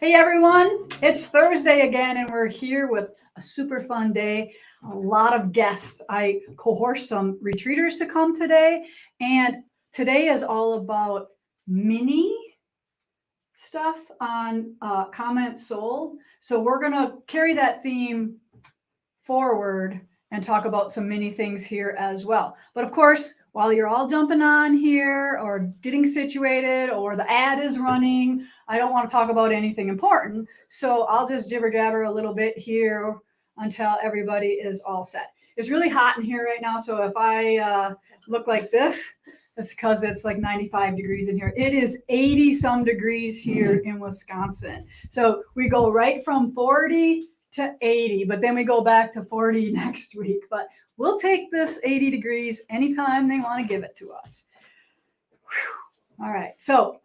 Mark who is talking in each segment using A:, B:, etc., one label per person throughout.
A: Hey everyone, it's Thursday again, and we're here with a super fun day. A lot of guests. I coerced some retreaters to come today, and today is all about mini stuff on comments sold. So we're gonna carry that theme forward and talk about some mini things here as well. But of course, while you're all jumping on here or getting situated or the ad is running, I don't want to talk about anything important. So I'll just jibber jabber a little bit here until everybody is all set. It's really hot in here right now. So if I look like this, it's because it's like 95 degrees in here. It is 80 some degrees here in Wisconsin. So we go right from 40 to 80, but then we go back to 40 next week. But we'll take this 80 degrees anytime they want to give it to us. Whew. All right. So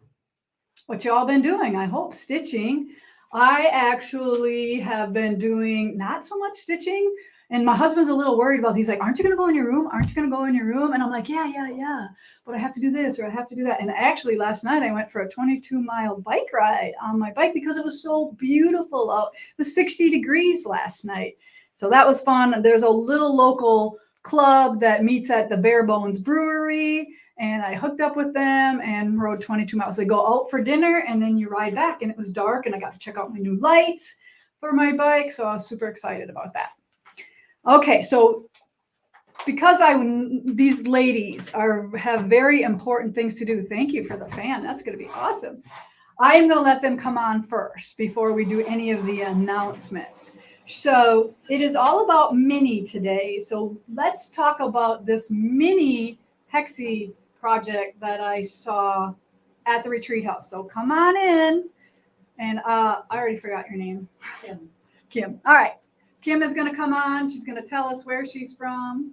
A: what y'all been doing? I hope stitching. I actually have been doing not so much stitching. And my husband's a little worried about, he's like, aren't you going to go in your room? Aren't you going to go in your room? And I'm like, yeah. But I have to do this or I have to do that. And actually last night I went for a 22-mile bike ride on my bike because it was so beautiful out. It was 60 degrees last night. So that was fun. There's a little local club that meets at the Bare Bones Brewery. And I hooked up with them and rode 22 miles. They go out for dinner and then you ride back. And it was dark and I got to check out my new lights for my bike. So I was super excited about that. Okay, so because these ladies have very important things to do. Thank you for the fan. That's going to be awesome. I am going to let them come on first before we do any of the announcements. So it is all about mini today. So let's talk about this mini hexie project that I saw at the retreat house. So come on in. And I already forgot your name. Kim. All right. Kim is going to come on. She's going to tell us where she's from.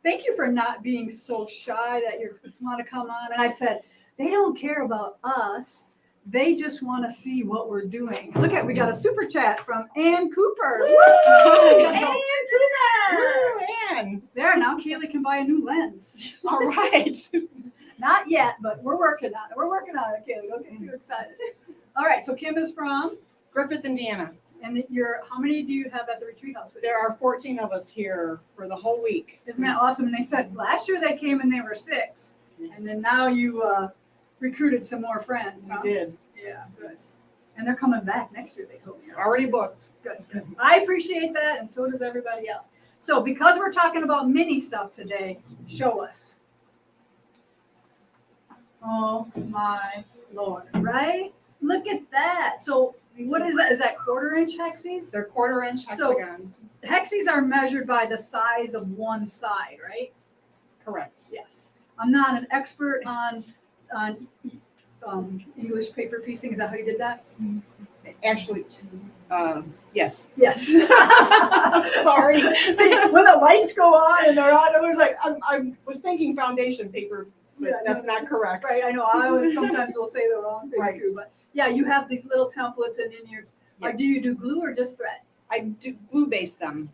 A: Thank you for not being so shy that you want to come on. And I said, they don't care about us. They just want to see what we're doing. Look at, we got a super chat from Ann Cooper.
B: Woo!
A: Ann Cooper.
B: Woo, Ann.
A: There, now Kaylee can buy a new lens.
B: All right.
A: Not yet, but we're working on it. We're working on it, Kaylee. Don't get too excited. All right, so Kim is from?
B: Griffith, Indiana.
A: And how many do you have at the retreat house with you?
B: There are 14 of us here for the whole week.
A: Isn't that awesome? And they said last year they came and they were 6. Yes. And then now you recruited some more friends.
B: We did.
A: Yeah, good. And they're coming back next year, they told me.
B: Already booked.
A: Good. I appreciate that, and so does everybody else. So because we're talking about mini stuff today, show us. Oh my Lord, right? Look at that. So what is that? Is that 1/4-inch hexies?
B: They're 1/4-inch hexagons.
A: So hexies are measured by the size of one side, right?
B: Correct.
A: Yes. I'm not an expert on English paper piecing. Is that how you did that?
B: Actually, yes.
A: Yes.
B: Sorry.
A: See, when the lights go on and they're on, it was like,
B: I was thinking foundation paper, but that's not correct.
A: Right, I know. I always sometimes will say the wrong thing too. But yeah, you have these little templates, and then do you do glue or just thread?
B: I do glue base them.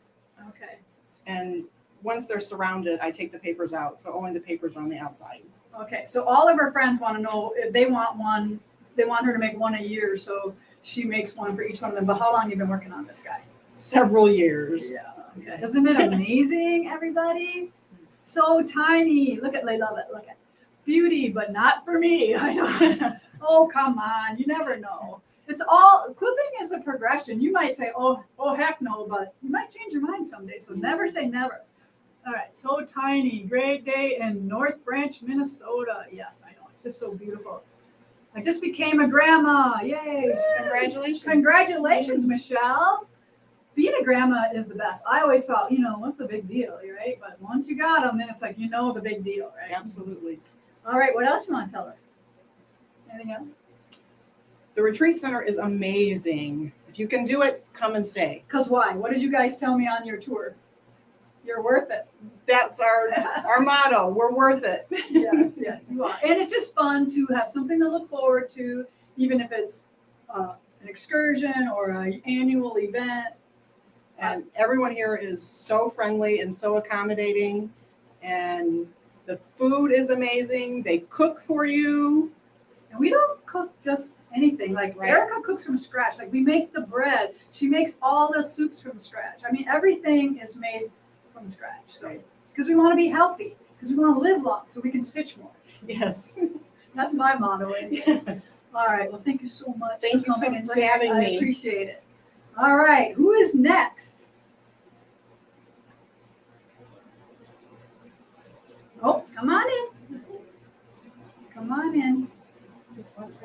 A: Okay.
B: And once they're surrounded, I take the papers out, so only the papers are on the outside.
A: Okay, so all of her friends want to know if they want one. They want her to make one a year, so she makes one for each one of them. But how long have you been working on this guy?
B: Several years.
A: Yeah. Isn't it amazing, everybody? So tiny. Look at, they love it. Look at beauty, but not for me. I know. Oh, come on. You never know. It's all, quilting is a progression. You might say, oh, heck no, but you might change your mind someday. So never say never. All right, so tiny. Great day in North Branch, Minnesota. Yes, I know. It's just so beautiful. I just became a grandma. Yay.
B: Congratulations.
A: Congratulations, Michelle. Being a grandma is the best. I always thought, what's the big deal, right? But once you got them, then it's like, the big deal, right?
B: Absolutely.
A: All right, what else do you want to tell us? Anything else?
B: The retreat center is amazing. If you can do it, come and stay.
A: Because why? What did you guys tell me on your tour? You're worth it.
B: That's our motto. We're worth it.
A: Yes, you are. And it's just fun to have something to look forward to, even if it's an excursion or an annual event.
B: And everyone here is so friendly and so accommodating. And the food is amazing. They cook for you.
A: And we don't cook just anything. Like
B: Right.
A: Erica cooks from scratch. Like we make the bread. She makes all the soups from scratch. I mean, everything is made from scratch. So
B: Right.
A: because we want to be healthy, because we want to live long, so we can stitch more.
B: Yes.
A: That's my motto. Anyway.
B: Yes.
A: All right. Well, thank you so much
B: Thank
A: for
B: you
A: coming
B: for
A: and sharing.
B: having
A: I
B: me.
A: appreciate it. All right. Who is next? Oh, come on in. Come on in.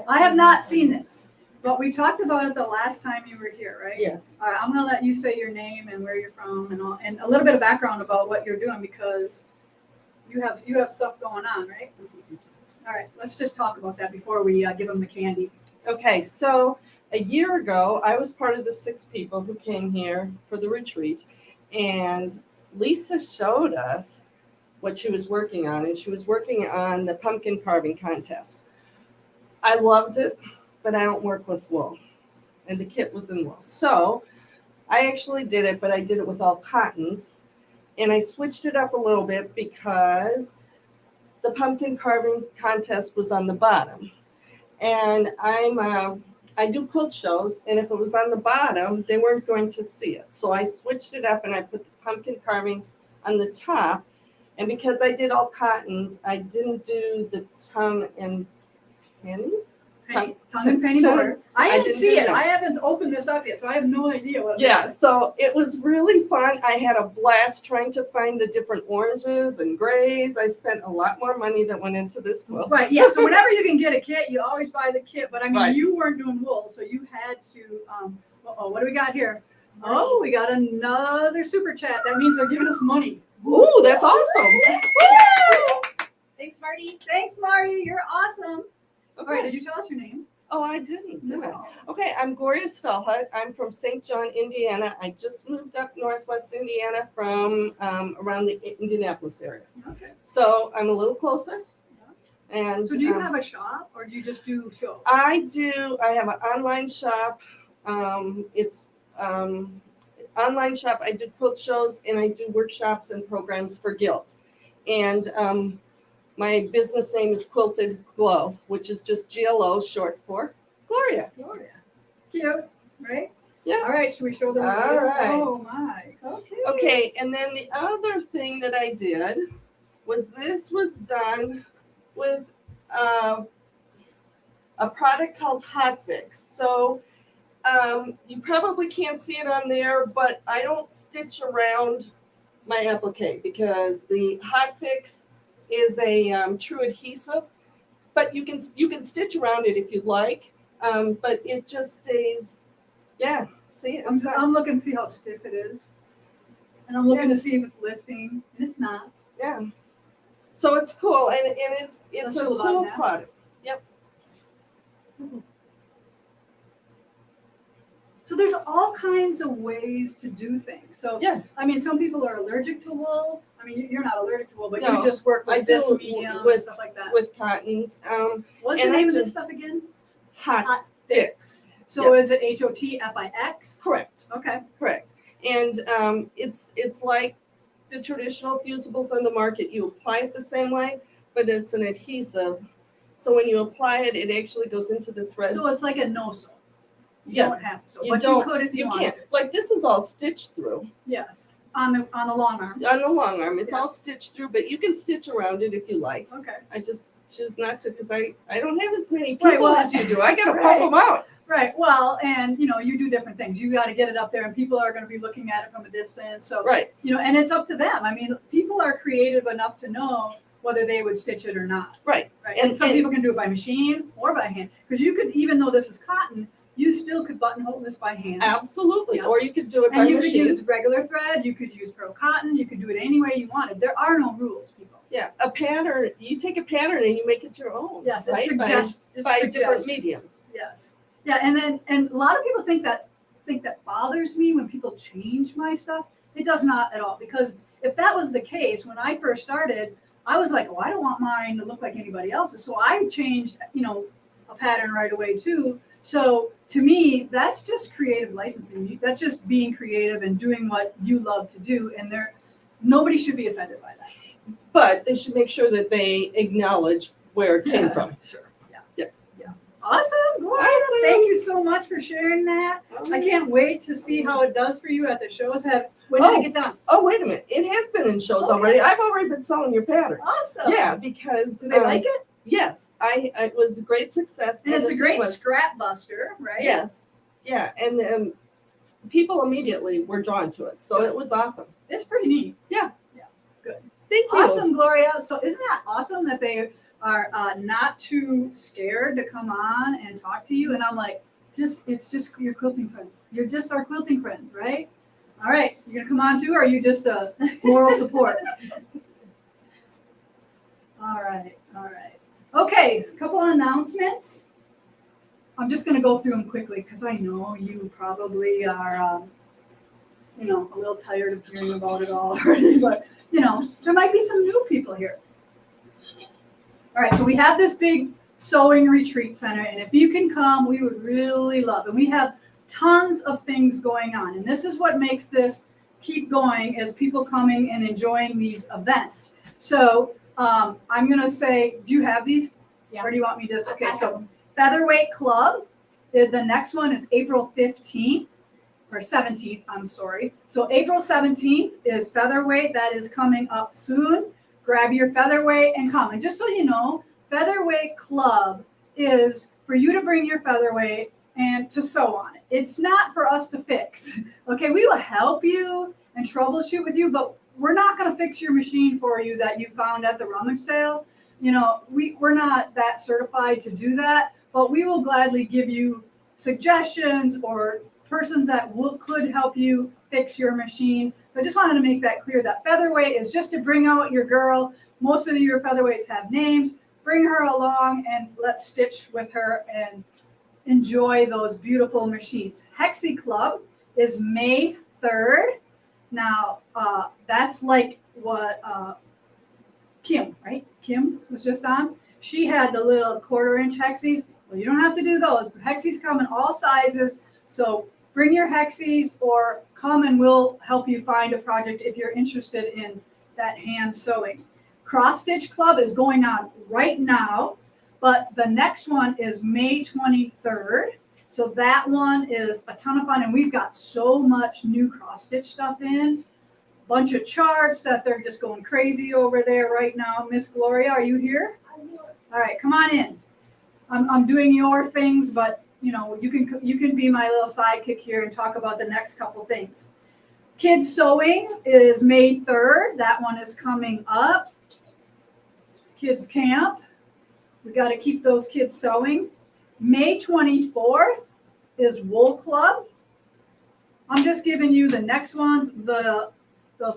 A: I have not seen this, but we talked about it the last time you were here, right?
C: Yes.
A: All right. I'm going to let you say your name and where you're from and all, and a little bit of background about what you're doing because you have stuff going on, right? All right. Let's just talk about that before we give them the candy.
C: Okay, so a year ago, I was part of the 6 people who came here for the retreat, and Lisa showed us what she was working on, and she was working on the pumpkin carving contest. I loved it, but I don't work with wool, and the kit was in wool. So I actually did it, but I did it with all cottons, and I switched it up a little bit because the pumpkin carving contest was on the bottom. And I do quilt shows, and if it was on the bottom, they weren't going to see it. So I switched it up and I put the pumpkin carving on the top. And because I did all cottons, I didn't do the tongue and pennies.
A: Tongue and penny
C: Tongue-
A: border. I
C: I
A: didn't
C: didn't
A: see
C: do
A: it.
C: that.
A: I haven't opened this up yet, so I have no idea what.
C: Yeah, so it was really fun. I had a blast trying to find the different oranges and grays. I spent a lot more money that went into this quilt.
A: Right. Yeah. So whenever you can get a kit, you always buy the kit. But I mean,
C: Right.
A: you weren't doing wool, so you had to. What do we got here? Oh, we got another super chat. That means they're giving us money.
C: Ooh, that's awesome.
A: Woo!
B: Thanks, Marty.
A: Thanks, Marty. You're awesome. All right.
C: Okay.
A: Did you tell us your name?
C: Oh, I didn't, did I?
A: No.
C: Okay, I'm Gloria Stallhut. I'm from St. John, Indiana. I just moved up northwest Indiana from around the Indianapolis area.
A: Okay.
C: So I'm a little closer. And
A: So do you have a shop, or do you just do shows?
C: I have an online shop. It's online shop. I do quilt shows and I do workshops and programs for guilds. And my business name is Quilting Glow, which is just GLO, short for Gloria.
A: Gloria. Cute, right?
C: Yeah.
A: All right. Should we show them?
C: All right.
A: Oh my. Okay.
C: Okay, and then the other thing that I did was this was done with a product called Hot Fix. So you probably can't see it on there, but I don't stitch around my applique because the Hot Fix is a true adhesive, but you can stitch around it if you'd like, but it just stays. Yeah, see it.
A: I'm looking to see how stiff it is, and I'm looking to see if it's lifting, and it's not.
C: Yeah. So it's cool, and it's
A: Let's
C: a
A: show that
C: cool
A: now.
C: product.
A: So there's all kinds of ways to do things. So
C: Yes.
A: I mean, some people are allergic to wool. I mean, you're not allergic to wool, but
C: No,
A: you just work
C: I
A: with this
C: do
A: medium and
C: with-
A: stuff like that.
C: With cottons.
A: What's the
C: and I
A: name of
C: do-
A: this stuff again?
C: Hot,
A: Hot
C: Fix.
A: So
C: Yes.
A: is it HOTFIX?
C: Correct.
A: Okay.
C: Correct. And it's like the traditional fusibles on the market. You apply it the same way, but it's an adhesive. So when you apply it, it actually goes into the threads.
A: So it's like a no-sew. You
C: Yes.
A: don't have to sew,
C: You
A: but
C: don't-
A: you could if you,
C: you
A: wanted
C: can't.
A: to.
C: Like this is all stitched through.
A: Yes. On the long arm.
C: On the long arm, it's
A: Yeah.
C: all stitched through, but you can stitch around it if you like.
A: Okay.
C: I just choose not to because I don't have as many people
A: Right, well,
C: as you do. I gotta
A: right.
C: pump them out.
A: Right. Well, and you do different things. You got to get it up there, and people are going to be looking at it from a distance. So
C: Right.
A: and it's up to them. I mean, people are creative enough to know whether they would stitch it or not.
C: Right.
A: Right. And some
C: And-
A: people can do it by machine or by hand, because you could, even though this is cotton, you still could buttonhole this by hand.
C: Absolutely.
A: Yeah.
C: Or you could do it by
A: And you
C: machine.
A: could use regular thread. You could use pearl cotton. You could do it any way you wanted. There are no rules, people.
C: Yeah, a pattern. You take a pattern and you make it your own.
A: Yes, it's
C: right?
A: it's
C: by different
A: suggestion.
C: mediums.
A: Yes. Yeah, and a lot of people think that bothers me when people change my stuff. It does not at all, because if that was the case when I first started, I was like, oh, I don't want mine to look like anybody else's. So I changed, a pattern right away too. So to me, that's just creative licensing. That's just being creative and doing what you love to do. And nobody should be offended by that.
C: But they should make sure that they acknowledge where it came
A: Yeah,
C: from.
A: Sure. Yeah.
C: Yeah.
A: Awesome, Gloria.
C: Awesome.
A: Thank you so much for sharing that. I can't wait to see how it does for you at the shows. When did it get done?
C: Oh, wait a minute. It has been in shows
A: Okay.
C: already. I've already been selling your pattern.
A: Awesome.
C: Yeah, because
A: Do they like it?
C: Yes, it was a great success.
A: And it's
C: the
A: a great
C: thing was-
A: scrap buster, right?
C: Yes, yeah, and people immediately were drawn to it, so it was awesome.
A: It's pretty neat.
C: Thank you.
A: Awesome, Gloria. So isn't that awesome that they are not too scared to come on and talk to you? And I'm like, it's just your quilting friends. You're just our quilting friends, right? All right, you're gonna come on too, or are you just a moral support? All right. Okay, a couple of announcements. I'm just gonna go through them quickly because I know you probably are, a little tired of hearing about it all already, but there might be some new people here. All right, so we have this big sewing retreat center, and if you can come, we would really love. And we have tons of things going on, and this is what makes this keep going: is people coming and enjoying these events. So I'm gonna say, do you have these?
D: Yeah.
A: Or do you want me to? Okay,
D: I
A: so
D: have them.
A: Featherweight Club. The next one is April 15th. Or 17th, I'm sorry. So April 17th is Featherweight. That is coming up soon. Grab your Featherweight and come. And just so you know, Featherweight Club is for you to bring your Featherweight and to sew on it. It's not for us to fix. Okay, we will help you and troubleshoot with you, but we're not going to fix your machine for you that you found at the rummage sale. We're not that certified to do that, but we will gladly give you suggestions or persons that could help you fix your machine. So I just wanted to make that clear that Featherweight is just to bring out your girl. Most of your Featherweights have names. Bring her along and let's stitch with her and enjoy those beautiful machines. Hexie Club is May 3rd. Now, that's like what Kim, right? Kim was just on. She had the little 1/4-inch hexies. Well, you don't have to do those. The hexies come in all sizes. So bring your hexies or come and we'll help you find a project if you're interested in that hand sewing. Cross Stitch Club is going on right now, but the next one is May 23rd. So that one is a ton of fun, and we've got so much new cross stitch stuff in. Bunch of charts that they're just going crazy over there right now. Miss Gloria, are you here? All right, come on in. I'm doing your things, but you can be my little sidekick here and talk about the next couple things. Kids Sewing is May 3rd. That one is coming up. Kids Camp. We got to keep those kids sewing. May 24th is Wool Club. I'm just giving you the next ones. The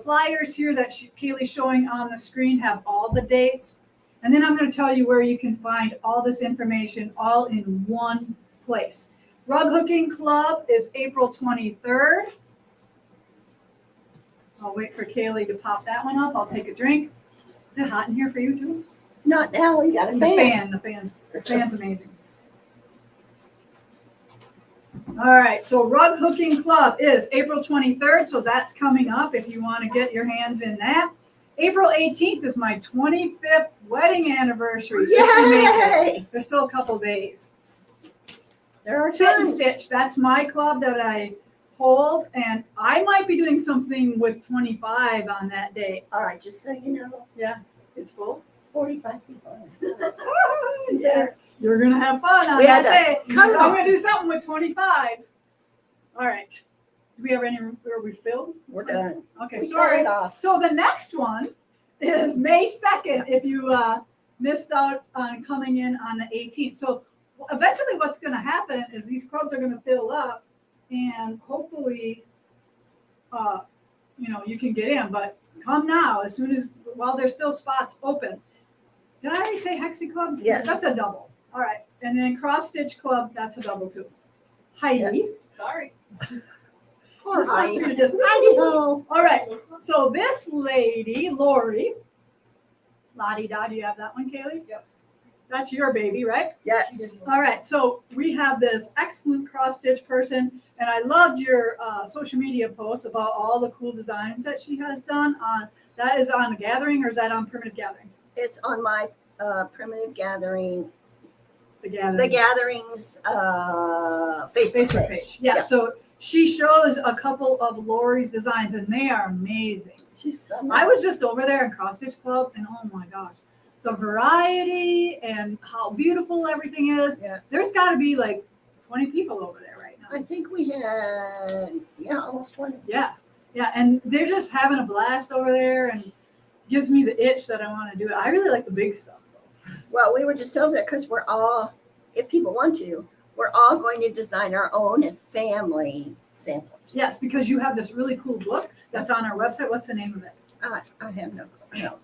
A: flyers here that Kaylee's showing on the screen have all the dates. And then I'm going to tell you where you can find all this information all in one place. Rug Hooking Club is April 23rd. I'll wait for Kaylee to pop that one up. I'll take a drink. Is it hot in here for you too?
D: Not now, we got a
A: The
D: fan.
A: fan's amazing. All right, so Rug Hooking Club is April 23rd, so that's coming up if you want to get your hands in that. April 18th is my 25th wedding anniversary. If you make it.
D: Yay!
A: There's still a couple days.
D: There are
A: Sit and
D: times.
A: Stitch, that's my club that I hold, and I might be doing something with 25 on that day.
D: All right, just so you know,
A: It's full.
D: 45 people.
A: Yes, you're gonna have fun on
D: We
A: that
D: had
A: day.
D: to cut
A: So
D: it
A: I'm
D: off.
A: gonna do something with 25. All right. Do we have any? Are we filled?
D: We're done.
A: Okay,
D: We cut
A: sorry.
D: it off.
A: So the next one is May 2nd. If you missed out on coming in on the 18th, so eventually, what's gonna happen is these clubs are gonna fill up, and hopefully, you can get in. But come now, as soon as while there's still spots open. Did I already say Hexie Club?
D: Yes.
A: That's a double. All right. And then Cross Stitch Club, that's a double too. Heidi. Sorry.
D: Poor
A: Just wants me
D: Heidi.
A: to just-
D: Heidi ho.
A: All right. So this lady, Lori. Lottie Da, do you have that one, Kaylee? Yep. That's your baby, right?
D: Yes.
A: All right. So we have this excellent cross stitch person, and I loved your social media posts about all the cool designs that she has done. That is on the Gathering, or is that on Primitive Gatherings?
D: It's on my Primitive Gathering
A: The gathering.
D: the gatherings Facebook page.
A: Yeah, so she shows a couple of Lori's designs, and they are amazing.
D: She's so
A: I
D: nice.
A: was just over there in Cross Stitch Club, and oh my gosh, the variety and how beautiful everything is.
D: Yeah.
A: There's got to be like 20 people over there right now.
D: I think we had almost 20.
A: Yeah, and they're just having a blast over there, and gives me the itch that I want to do it. I really like the big stuff. Though.
D: Well, we were just over there because we're all, if people want to, we're all going to design our own family samplers.
A: Yes, because you have this really cool book that's on our website. What's the name of it?
D: I have no clue. No.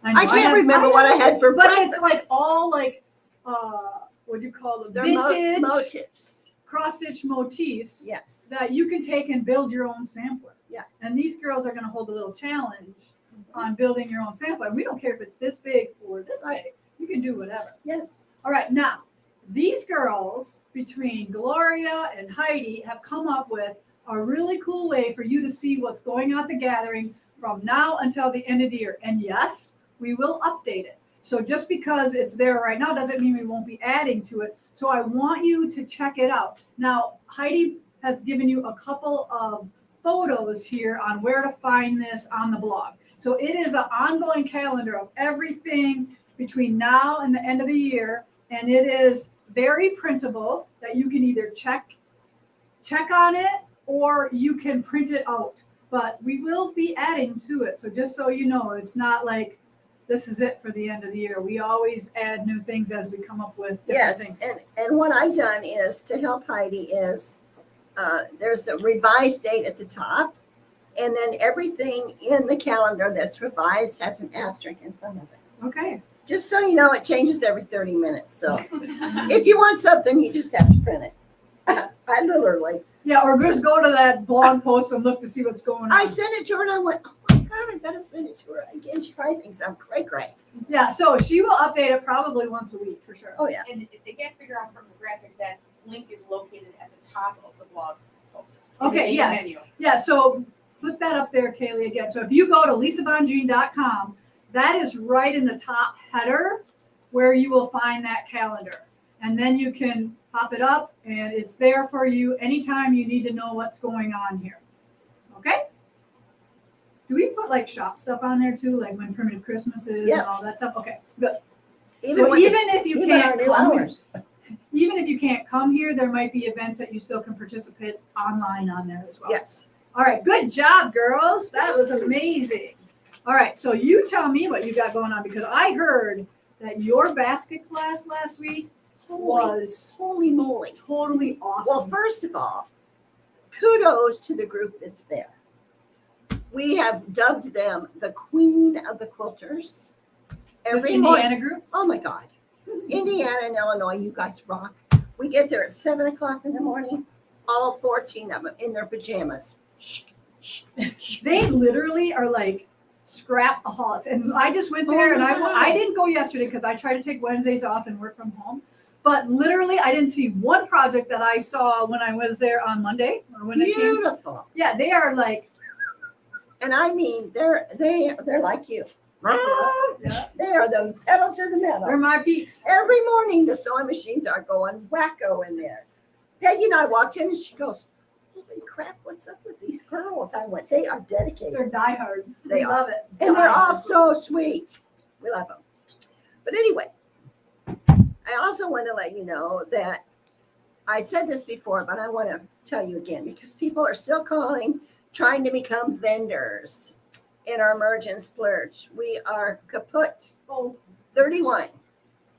A: I
D: I can't remember what I had for
A: but
D: breakfast.
A: it's like all like what do you call them?
D: They're
A: Vintage
D: motifs.
A: cross stitch motifs
D: Yes.
A: that you can take and build your own sampler.
D: Yeah.
A: And these girls are going to hold a little challenge on building your own sampler. And we don't care if it's this big or this big. You can do whatever.
D: Yes.
A: All right, now these girls between Gloria and Heidi have come up with a really cool way for you to see what's going on at the gathering from now until the end of the year. And yes, we will update it. So just because it's there right now doesn't mean we won't be adding to it. So I want you to check it out. Now, Heidi has given you a couple of photos here on where to find this on the blog. So it is an ongoing calendar of everything between now and the end of the year. And it is very printable that you can either check on it or you can print it out. But we will be adding to it. So just so you know, it's not like this is it for the end of the year. We always add new things as we come up with different
D: Yes.
A: things.
D: And what I've done is to help Heidi is there's a revised date at the top. And then everything in the calendar that's revised has an asterisk in front of it.
A: Okay.
D: Just so you know, it changes every 30 minutes. So if you want something, you just have to print it. I literally,
A: Yeah, or just go to that blog post and look to see what's going on.
D: I sent it to her and I went, oh my God, I gotta send it to her again. She probably thinks I'm cray.
A: Yeah, so she will update it probably once a week for sure.
D: Oh yeah.
E: And if they can't figure out from the graphic, that link is located at the top of the blog post.
A: Okay,
E: in the main
A: yes.
E: menu.
A: Yeah, so flip that up there, Kaylee, again. So if you go to lisabonjean.com, that is right in the top header where you will find that calendar. And then you can pop it up and it's there for you anytime you need to know what's going on here. Okay? Do we put like shop stuff on there too, like when Primitive Christmas is
D: Yeah.
A: and all that stuff? Okay, good.
D: Even
A: So
D: when-
A: even if you
D: even our
A: can't
D: new
A: come here,
D: hours.
A: even if you can't come here, there might be events that you still can participate online on there as well.
D: Yes.
A: All right, good job, girls. That was amazing. All right, so you tell me what you got going on because I heard that your basket class last week was
D: Holy moly.
A: totally awesome.
D: Well, first of all, kudos to the group that's there. We have dubbed them the Queen of the Quilters.
A: this
D: Every morning.
A: Indiana group.
D: Oh my God. Indiana and Illinois, you guys rock. We get there at 7 o'clock in the morning, all 14 of them in their pajamas.
A: They literally are like scrapaholics. And I just went there and I didn't go yesterday because I try to take Wednesdays off and work from home. But literally, I didn't see one project that I saw when I was there on Monday or when they came.
D: Beautiful.
A: Yeah, they are like,
D: And I mean, they're like you.
A: yeah,
D: They are the pedal to the
A: they're
D: metal.
A: my peeps.
D: Every morning, the sewing machines are going wacko in there. Peggy and I walked in and she goes, holy crap, what's up with these girls? I went, they are dedicated.
A: They're diehards.
D: They
A: We
D: are.
A: love it.
D: And they're all
A: Diehards.
D: so sweet. We love them. But anyway, I also want to let you know that I said this before, but I want to tell you again because people are still calling, trying to become vendors in our merge and splurge. We are kaput.
A: Oh,
D: 31.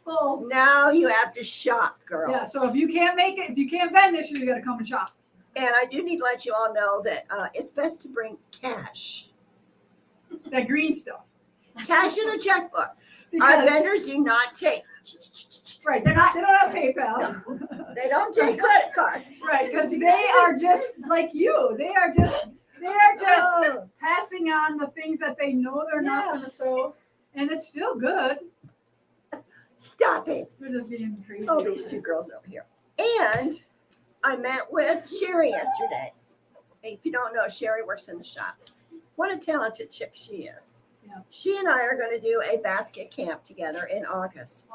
A: oh.
D: Now you have to shop, girls.
A: Yeah, so if you can't make it, if you can't vend this year, you got to come and shop.
D: And I do need to let you all know that it's best to bring cash.
A: That green stuff.
D: Cash in a checkbook. Our
A: Because,
D: vendors do not take.
A: right, they don't have PayPal.
D: They don't take credit cards.
A: Right, because they are just like you. They are just
D: Oh,
A: passing on the things that they know they're not
D: Yeah.
A: going to sew. And it's still good.
D: stop it.
A: They're just being crazy.
D: Oh, these two girls over here. And I met with Sherry yesterday. If you don't know, Sherry works in the shop. What a talented chick she is.
A: Yeah.
D: She and I are going to do a basket camp together in August.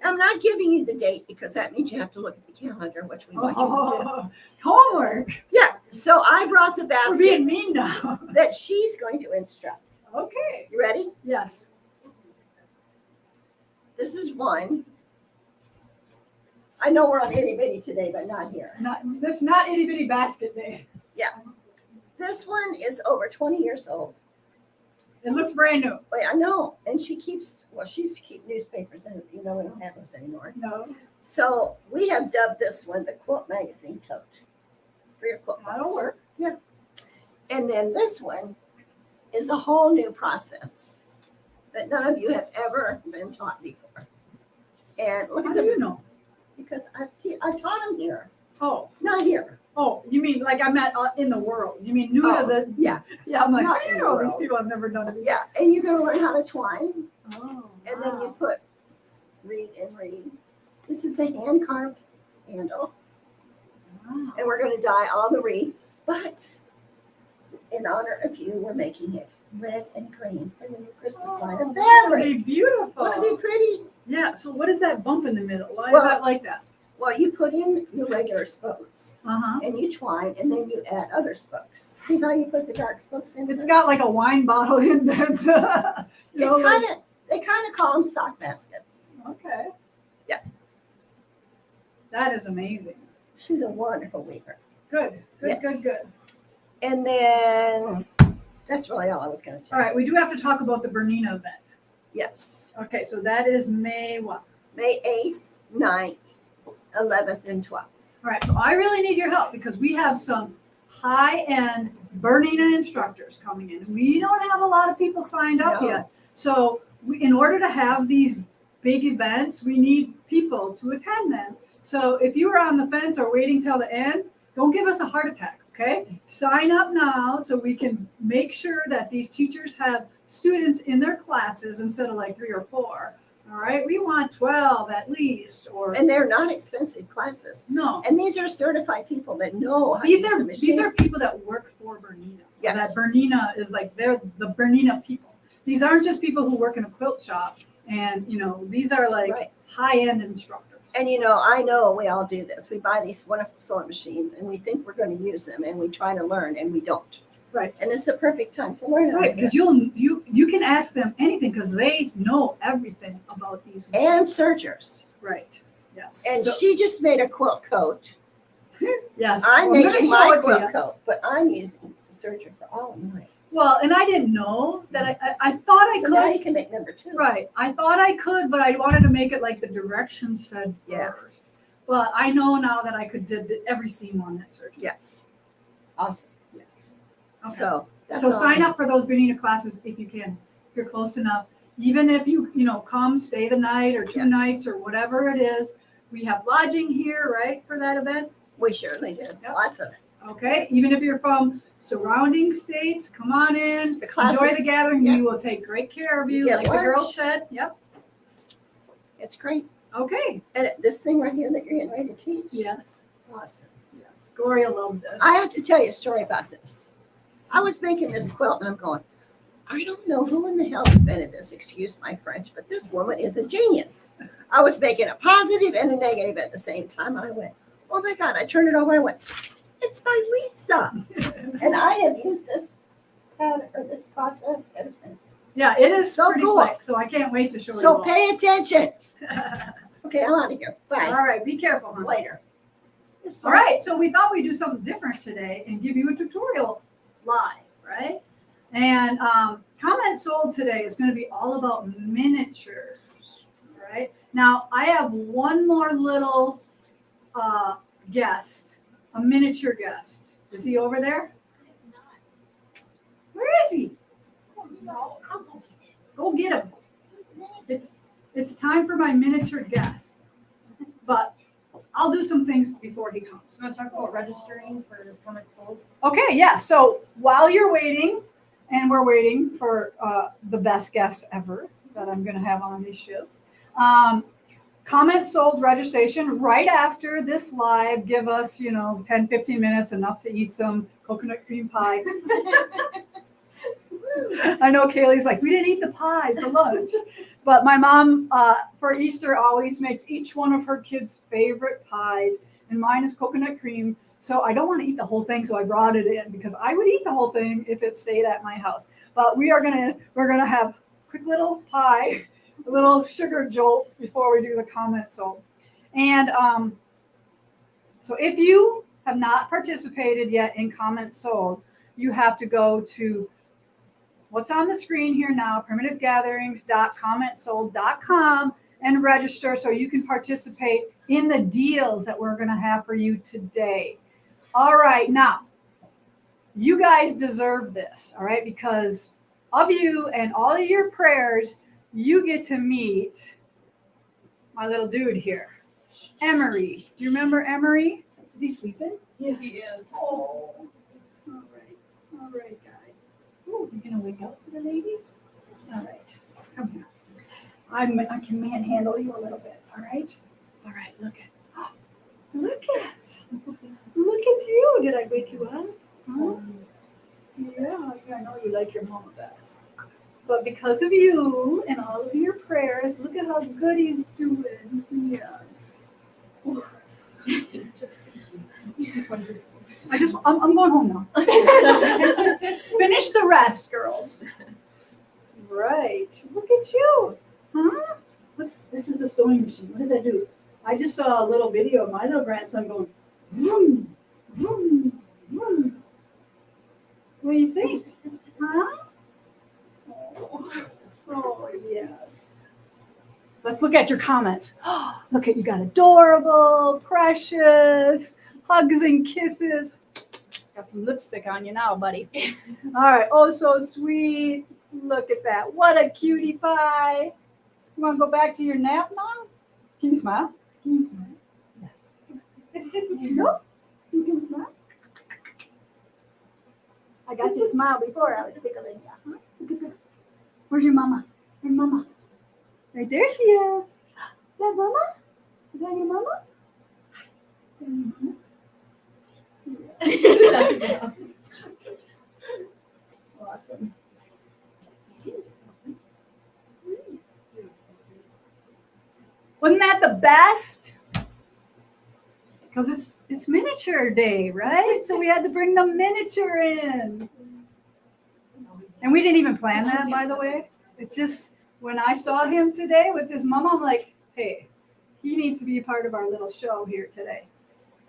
D: I'm not giving you the date because that means you have to look at the calendar, which we want you to do.
A: Oh, homework.
D: Yeah, so I brought the
A: We're being
D: baskets
A: mean now.
D: that she's going to instruct.
A: Okay.
D: You ready?
A: Yes.
D: This is one. I know we're on itty bitty today, but not here.
A: That's not itty bitty basket day.
D: This one is over 20 years old.
A: It looks brand new.
D: Wait, I know. And she keeps, well, she used to keep newspapers in it. You know, we don't have those anymore.
A: No,
D: So we have dubbed this one the Quilt Magazine Tote for your quilt.
A: that'll
D: books.
A: work.
D: And then this one is a whole new process that none of you have ever been taught before. And look
A: How
D: at
A: do
D: them,
A: you know?
D: because I taught them here,
A: Oh,
D: not here.
A: you mean like I meant in the world? You mean new
D: Oh,
A: to the?
D: yeah,
A: Yeah, I'm like,
D: not
A: how do
D: in
A: you
D: the
A: know these
D: world.
A: people have never done it? before?
D: yeah. And you're going to learn how to twine.
A: Oh,
D: And then you
A: wow.
D: put reed and reed. This is a hand carved handle.
A: Wow.
D: And we're going to dye all the reed. But in honor of you, we're making it red and green for the new Christmas line of
A: Oh, that'd
D: fabric.
A: be beautiful.
D: Wouldn't it be pretty?
A: Yeah. So what is that bump in the middle? Why
D: Well-
A: is that like that?
D: Well, you put in your regular spokes
A: Uh-huh.
D: and you twine and then you add other spokes. See how you put the dark spokes in?
A: It's got like a wine bottle in there.
D: It's kind of, they kind of call them sock baskets.
A: Okay.
D: Yeah.
A: That is amazing.
D: She's a wonderful weaver.
A: Good. Good.
D: Yes.
A: Good. Good.
D: And then that's really all I was going to tell
A: All
D: you.
A: right. We do have to talk about the Bernina event.
D: Yes.
A: Okay. So that is May what?
D: May 8th, 9th, 11th, and 12th.
A: All right, so I really need your help because we have some high-end Bernina instructors coming in. We don't have a lot of people signed up
D: No.
A: yet. So in order to have these big events, we need people to attend them. So if you are on the fence or waiting till the end, don't give us a heart attack, okay? Sign up now so we can make sure that these teachers have students in their classes instead of like 3 or 4. All right, we want 12 at least, or
D: And they're not expensive classes.
A: no.
D: And these are certified people that know how
A: These
D: to use
A: are
D: the machine.
A: these are people that work for Bernina.
D: Yes.
A: That Bernina is like they're the Bernina people. These aren't just people who work in a quilt shop, and these are like
D: Right.
A: high-end instructors.
D: And I know we all do this. We buy these wonderful sewing machines and we think we're going to use them and we try to learn and we don't.
A: Right.
D: And this is a perfect time to learn.
A: Right,
D: how to
A: because you can ask them anything because they know everything about these.
D: and sergers.
A: Right. Yes.
D: And
A: So-
D: she just made a quilt coat.
A: yes.
D: I'm
A: Well, gonna
D: making
A: show
D: my
A: it to
D: quilt
A: you.
D: coat, but I'm using the serger for all of mine.
A: Well, and I didn't know that I thought I
D: So now
A: could.
D: you can make number 2.
A: Right. I thought I could, but I wanted to make it like the directions said
D: Yeah.
A: first. But I know now that I could did every seam on that surgery.
D: Yes. Awesome.
A: Yes. Okay.
D: So that's
A: So
D: all
A: sign
D: I-
A: up for those Bernina classes if you can, if you're close enough. Even if you come, stay the night or 2
D: Yes.
A: nights or whatever it is. We have lodging here, right, for that event.
D: We surely do.
A: Yep.
D: Lots of it.
A: Okay. Even if you're from surrounding states, come on in.
D: The classes,
A: Enjoy the gathering.
D: yeah.
A: We will take great care of
D: You
A: you,
D: get
A: like the girls
D: lunch.
A: said. Yep.
D: It's great.
A: Okay.
D: And this thing right here that you're getting ready to teach.
A: Yes.
D: Awesome.
A: Yes. Gloria loved this.
D: I have to tell you a story about this. I was making this quilt and I'm going, I don't know who in the hell invented this, excuse my French, but this woman is a genius. I was making a positive and a negative at the same time. And I went, oh my God, I turned it over and I went, it's by Lisa. And I have used this pattern or this process ever since.
A: Yeah, it is
D: So
A: pretty
D: cool.
A: slick, so I can't wait to show you
D: So
A: all.
D: pay attention. Okay, I'm out of here. Bye.
A: All right, be careful, honey.
D: Later.
A: All right, so we thought we'd do something different today and give you a tutorial live, right? And comment sold today is going to be all about miniatures, right? Now, I have one more little guest, a miniature guest. Is he over there? Where is he? Go get him. It's time for my miniature guest. But I'll do some things before he comes.
E: You want to talk about registering for comments sold?
A: Okay, yeah. So while you're waiting, and we're waiting for the best guest ever that I'm going to have on this show, comment sold registration right after this live. Give us, 10, 15 minutes, enough to eat some coconut cream pie. I know Kaylee's like, we didn't eat the pie for lunch. But my mom, for Easter, always makes each one of her kids' favorite pies, and mine is coconut cream. So I don't want to eat the whole thing, so I brought it in because I would eat the whole thing if it stayed at my house. But we're gonna have a quick little pie, a little sugar jolt before we do the comment sold. And so if you have not participated yet in comment sold, you have to go to what's on the screen here now, primitivegatherings.commentsold.com, and register so you can participate in the deals that we're going to have for you today. All right, now, you guys deserve this, all right, because of you and all of your prayers, you get to meet my little dude here, Emery. Do you remember Emery? Is he sleeping?
C: Yeah, he is.
A: Oh, all right, guy. Oh, you're gonna wake up for the ladies? All right, come here. I can manhandle you a little bit. All right, look at you. Did I wake you up? Huh? Yeah, I know you like your mama best. But because of you and all of your prayers, look at how good he's doing. Yes. I'm going home now. Finish the rest, girls. Right. Look at you. Huh? This is a sewing machine. What does that do? I just saw a little video of my little grandson going vroom, vroom, vroom. What do you think? Huh? Oh, yes. Let's look at your comments. Look at you got adorable, precious, hugs and kisses. Got some lipstick on you now, buddy. All right. Oh, so sweet. Look at that. What a cutie pie. You want to go back to your nap now? Can you smile? Can you smile? Yes. There you go. You can smile. I got you to smile before I was tickling you. Huh? Look at that. Where's your mama? Where's mama? Right there she is. Is that mama? Is that your mama? Is that your mama? Awesome. Wasn't that the best? Because it's miniature day, right? So we had to bring the miniature in. And we didn't even plan that, by the way. It just, when I saw him today with his mom, I'm like, hey, he needs to be a part of our little show here today.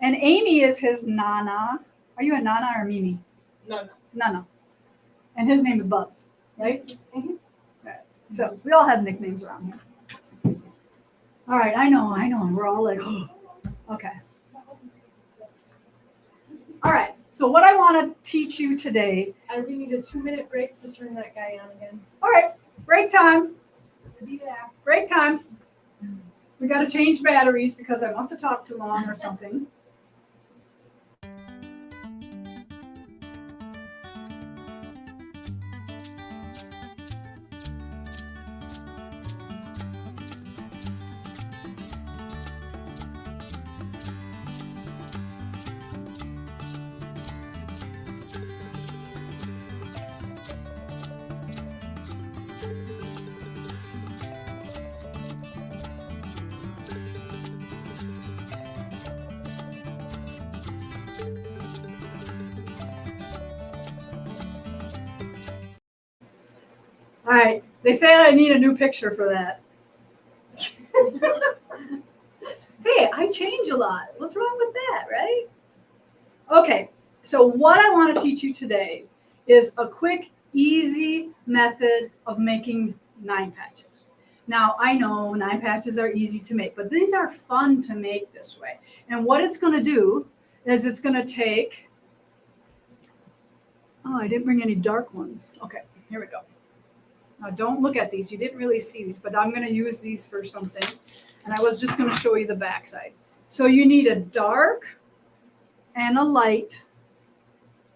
A: And Amy is his Nana. Are you a Nana or Mimi?
C: No.
A: Nana. And his name is Bubs, right? Mm-hmm. Right. So we all have nicknames around here. All right, I know. And we're all like, oh, okay. All right, so what I want to teach you today.
F: We need a 2-minute break to turn that guy on again.
A: All right, break time.
F: Be back.
A: Break time. We got to change batteries because I must have talked too long or something. All right, they say I need a new picture for that. Hey, I change a lot. What's wrong with that, right? Okay, so what I want to teach you today is a quick, easy method of making 9 patches. Now, I know 9 patches are easy to make, but these are fun to make this way. And what it's going to do is it's going to take, oh, I didn't bring any dark ones. Okay, here we go. Now, don't look at these. You didn't really see these, but I'm going to use these for something. And I was just going to show you the backside. So you need a dark and a light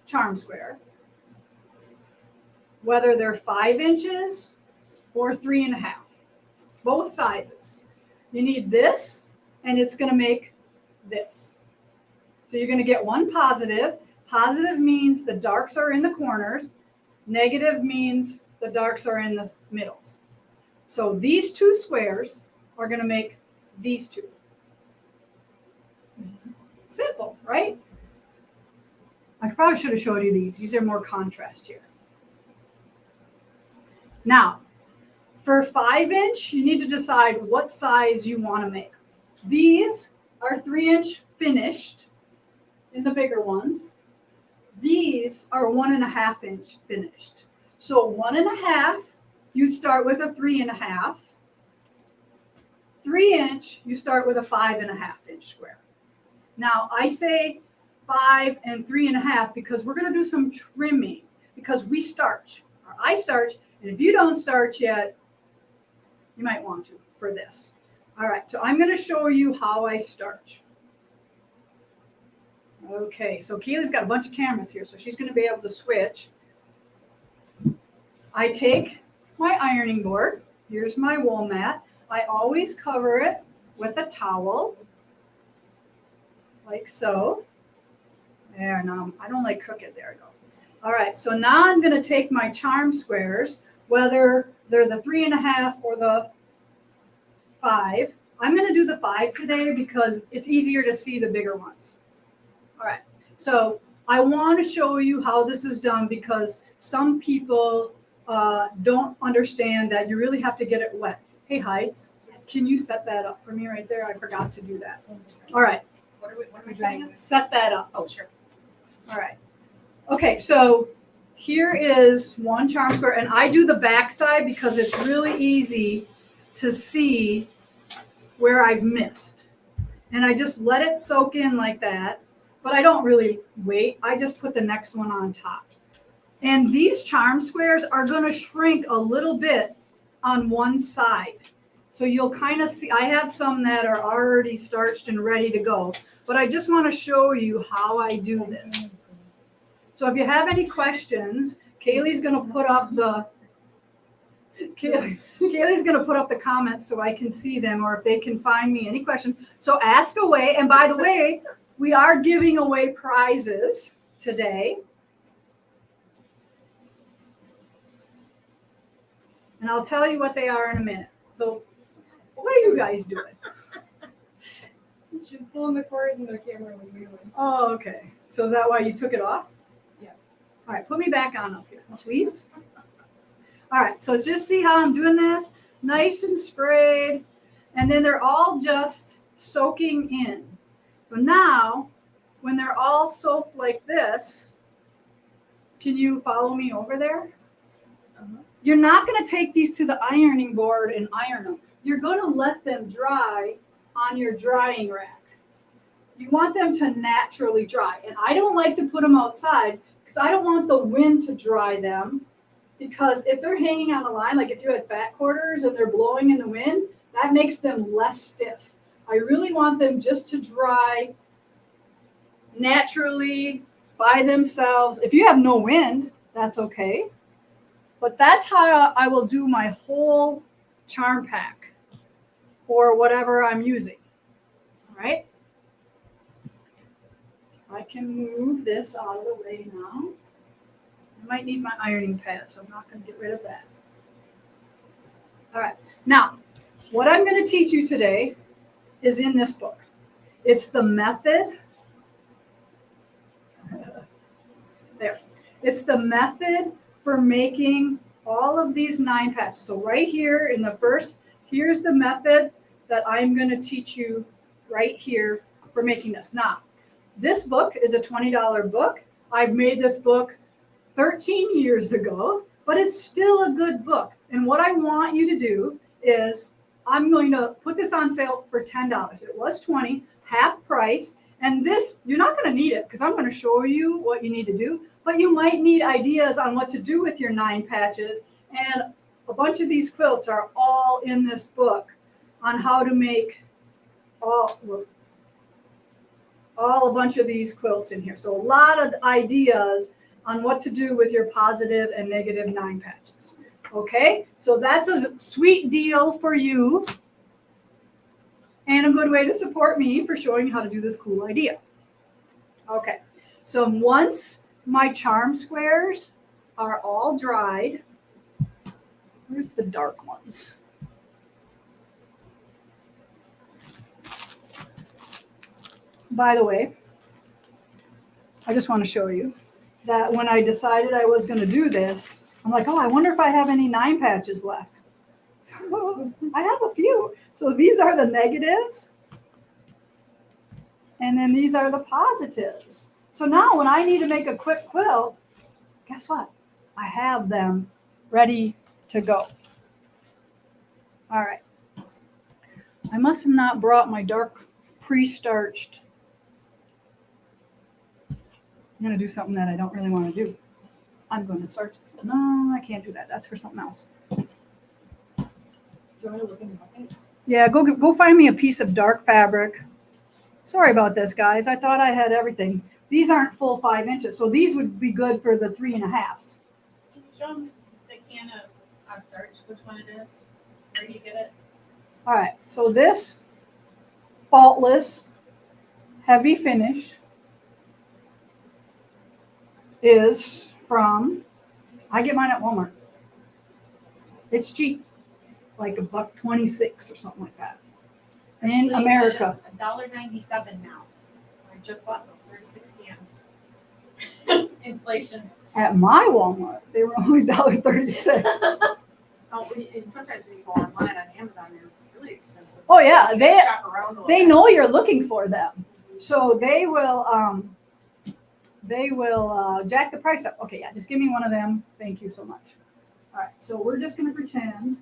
A: charm square, whether they're 5 inches or 3.5, both sizes. You need this, and it's going to make this. So you're going to get one positive. Positive means the darks are in the corners. Negative means the darks are in the middles. So these two squares are going to make these two. Simple, right? I probably should have showed you these. These are more contrast here. Now, for 5-inch, you need to decide what size you want to make. These are 3-inch finished in the bigger ones. These are 1.5-inch finished. So 1.5, you start with a 3.5. 3-inch, you start with a 5.5-inch square. Now I say 5 and 3.5 because we're going to do some trimming because we starch, or I starch, and if you don't starch yet, you might want to for this. All right, so I'm going to show you how I starch. Okay, so Kayla's got a bunch of cameras here, so she's going to be able to switch. I take my ironing board. Here's my wool mat. I always cover it with a towel, like so. There, now I don't like crooked. There I go. All right, so now I'm going to take my charm squares, whether they're the 3.5 or the 5. I'm going to do the 5 today because it's easier to see the bigger ones. All right, so I want to show you how this is done because some people don't understand that you really have to get it wet. Hey, Heights, can you set that up for me right there? I forgot to do that. All right.
E: What are we saying?
A: Set that up.
E: Oh, sure.
A: All right. Okay, so here is one charm square, and I do the back side because it's really easy to see where I've missed. And I just let it soak in like that, but I don't really wait. I just put the next one on top. And these charm squares are going to shrink a little bit on one side. So you'll kind of see, I have some that are already starched and ready to go, but I just want to show you how I do this. So if you have any questions, Kaylee's going to put up the comments so I can see them, or if they can find me any questions. So ask away. And by the way, we are giving away prizes today. And I'll tell you what they are in a minute. So what are you guys doing?
F: She was pulling the cord and the camera was moving.
A: Oh, okay. So is that why you took it off?
F: Yeah.
A: All right, put me back on up here, please. All right, so just see how I'm doing this. Nice and sprayed. And then they're all just soaking in. So now, when they're all soaked like this, can you follow me over there? You're not going to take these to the ironing board and iron them. You're going to let them dry on your drying rack. You want them to naturally dry. And I don't like to put them outside because I don't want the wind to dry them. Because if they're hanging on the line, like if you had fat quarters and they're blowing in the wind, that makes them less stiff. I really want them just to dry naturally by themselves. If you have no wind, that's okay. But that's how I will do my whole charm pack or whatever I'm using. All right. So I can move this out of the way now. I might need my ironing pad, so I'm not going to get rid of that. All right. Now, what I'm going to teach you today is in this book. It's the method. There. It's the method for making all of these 9 patches. So right here in the first, here's the method that I'm going to teach you right here for making this. Now, this book is a $20 book. I've made this book 13 years ago, but it's still a good book. And what I want you to do is I'm going to put this on sale for $10. It was $20, half price. And this, you're not going to need it because I'm going to show you what you need to do, but you might need ideas on what to do with your 9 patches. And a bunch of these quilts are all in this book on how to make a bunch of these quilts in here. So a lot of ideas on what to do with your positive and negative 9 patches. Okay, so that's a sweet deal for you and a good way to support me for showing you how to do this cool idea. Okay, so once my charm squares are all dried, where's the dark ones? By the way, I just want to show you that when I decided I was going to do this, I'm like, oh, I wonder if I have any 9 patches left. I have a few. So these are the negatives. And then these are the positives. So now when I need to make a quick quilt, guess what? I have them ready to go. All right. I must have not brought my dark pre-starched. I'm going to do something that I don't really want to do. I'm going to starch this one. No, I can't do that. That's for something else.
F: Do you want me to look in the bucket?
A: Yeah, go find me a piece of dark fabric. Sorry about this, guys. I thought I had everything. These aren't full 5 inches, so these would be good for the 3 1/2s.
E: Can you show them the can of starch, which one it is? Where do you get it?
A: All right, so this faultless heavy finish is from, I get mine at Walmart. It's cheap, like $1.26 or something like that. In
E: Actually,
A: America.
E: it is $1.97 now. I just bought those 36 cans. Inflation.
A: At my Walmart, they were only $1.36.
E: Oh, and sometimes when you go online on Amazon, they're really expensive.
A: Oh, yeah,
E: So you gotta shop around a little
A: They
E: bit.
A: know you're looking for them, so they will jack the price up. Okay, yeah, just give me one of them. Thank you so much. All right, so we're just going to pretend